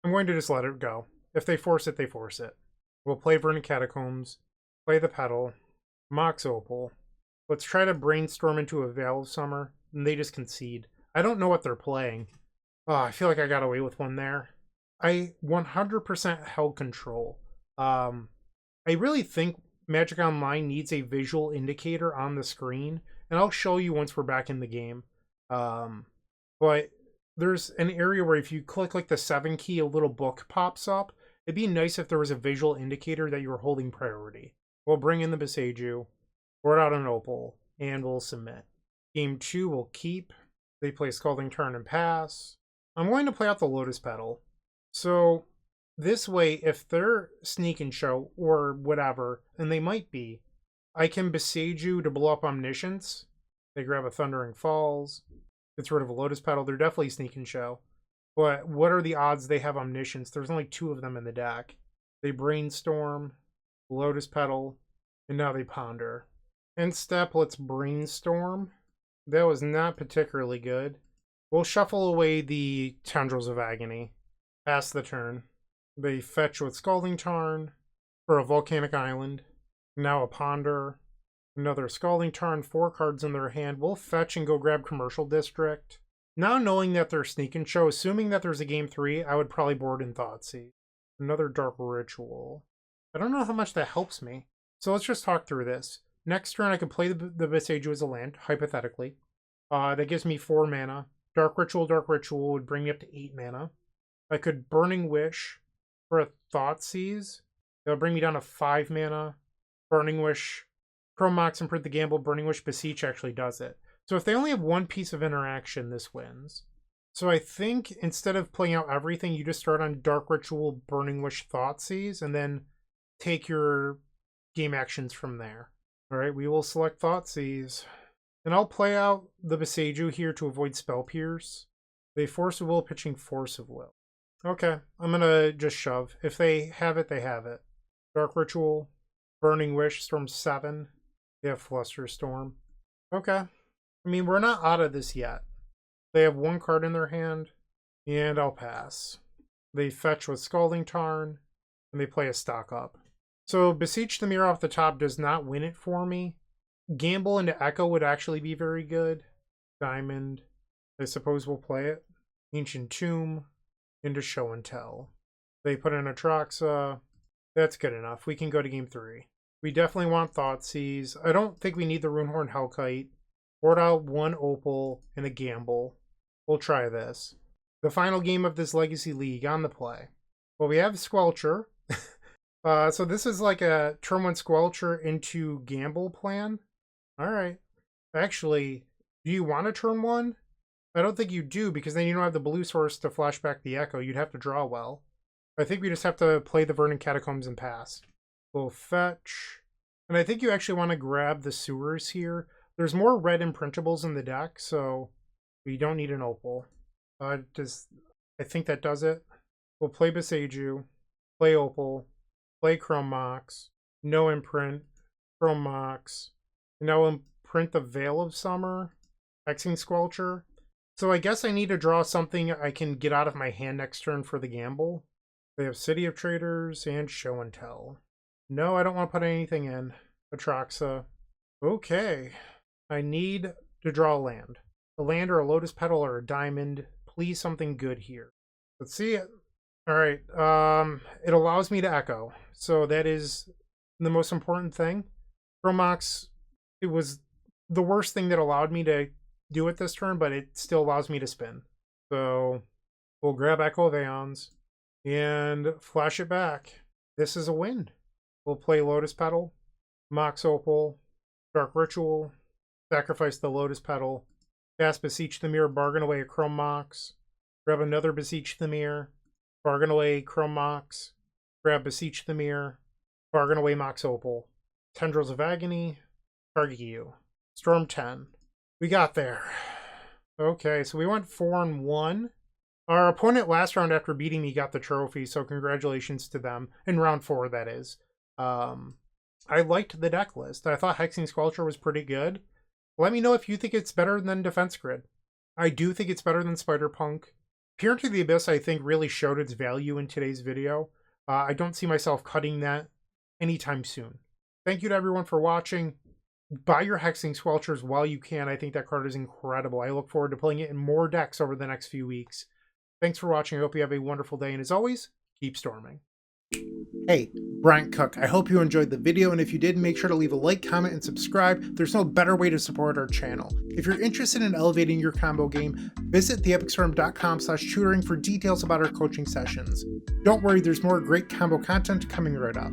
I'm going to just let it go. If they force it, they force it. We'll play Verdant Catacombs, play the Petal, Mox Opal. Let's try to brainstorm into a Veil of Summer, and they just concede. I don't know what they're playing. Oh, I feel like I got away with one there. I 100% held control. I really think Magic Online needs a visual indicator on the screen, and I'll show you once we're back in the game. But there's an area where if you click like the 7 key, a little book pops up. It'd be nice if there was a visual indicator that you were holding priority. We'll bring in the Beseiju, board out an Opal, and we'll submit. Game 2 we'll keep. They play Scalding Tarn and pass. I'm going to play out the Lotus Petal. So this way, if they're Sneak and Show or whatever, and they might be, I can Beseiju to blow up Omniscience. They grab a Thundering Falls. Gets rid of a Lotus Petal. They're definitely Sneak and Show. But what are the odds they have Omniscience? There's only 2 of them in the deck. They Brainstorm, Lotus Petal, and now they Ponder. End step, let's Brainstorm. That was not particularly good. We'll shuffle away the Tendrils of Agony. Pass the turn. They fetch with Scalding Tarn for a Volcanic Island. Now a Ponder. Another Scalding Tarn, 4 cards in their hand. We'll fetch and go grab Commercial District. Now knowing that they're Sneak and Show, assuming that there's a game 3, I would probably board in Thoughtseize. Another Dark Ritual. I don't know how much that helps me. So let's just talk through this. Next turn I could play the Beseiju as a land, hypothetically. That gives me 4 mana. Dark Ritual would bring me up to 8 mana. I could Burning Wish for a Thoughtseize. That would bring me down to 5 mana. Burning Wish, Chrome Mox, imprint the gamble. Burning Wish, Beseech actually does it. So if they only have 1 piece of interaction, this wins. So I think instead of playing out everything, you just start on Dark Ritual, Burning Wish, Thoughtseize, and then take your game actions from there. Alright, we will select Thoughtseize. And I'll play out the Beseiju here to avoid Spell Pierce. They Force of Will, pitching Force of Will. Okay, I'm gonna just shove. If they have it, they have it. Dark Ritual, Burning Wish, Storm 7. They have Flusterstorm. Okay. I mean, we're not out of this yet. They have 1 card in their hand, and I'll pass. They fetch with Scalding Tarn, and they play a Stock Up. So Beseech the Mirror off the top does not win it for me. Gamble into Echo would actually be very good. Diamond. I suppose we'll play it. Ancient Tomb. Into Show and Tell. They put in Atraxa. That's good enough. We can go to game 3. We definitely want Thoughtseize. I don't think we need the Runehorn Hellkite. Board out 1 Opal and a Gamble. We'll try this. The final game of this Legacy League on the play. Well, we have Squelcher. So this is like a turn 1 Squelcher into Gamble plan. All right. Actually, do you want a turn 1? I don't think you do, because then you don't have the blue source to flash back the Echo. You'd have to draw well. I think we just have to play the Verdant Catacombs and pass. We'll fetch. And I think you actually want to grab the sewers here. There's more red imprintables in the deck, so we don't need an opal. I think that does it. We'll play Beseech, play opal, play Chrome Mox, no imprint, Chrome Mox. Now we'll imprint the Veil of Summer, Hexing Squelcher. So I guess I need to draw something I can get out of my hand next turn for the gamble. They have City of Traders and Show and Tell. No, I don't want to put anything in. Atraxa. Okay. I need to draw a land. A land or a Lotus Petal or a diamond. Please something good here. Let's see it. Alright. It allows me to echo. So that is the most important thing. Chromox, it was the worst thing that allowed me to do it this turn, but it still allows me to spin. So we'll grab Echo of Aeons and flash it back. This is a win. We'll play Lotus Petal, Mox Opal, Dark Ritual, sacrifice the Lotus Petal, cast Beseech the Mirror, bargain away a Chrome Mox, grab another Beseech the Mirror, bargain away Chrome Mox, grab Beseech the Mirror, bargain away Mox Opal, Tendrils of Agony, target you. Storm 10. We got there. Okay, so we went 4-1. Our opponent last round after beating me got the trophy, so congratulations to them. In round 4, that is. I liked the deck list. I thought Hexing Squelcher was pretty good. Let me know if you think it's better than Defense Grid. I do think it's better than Spider-Punk. Peer into the Abyss, I think, really showed its value in today's video. I don't see myself cutting that anytime soon. Thank you to everyone for watching. Buy your Hexing Squelchers while you can. I think that card is incredible. I look forward to playing it in more decks over the next few weeks. Thanks for watching. I hope you have a wonderful day. And as always, keep storming. Hey, Bryant Cook. I hope you enjoyed the video, and if you did, make sure to leave a like, comment, and subscribe. There's no better way to support our channel. If you're interested in elevating your combo game, visit theepicstorm.com/tutoring for details about our coaching sessions. Don't worry, there's more great combo content coming right up.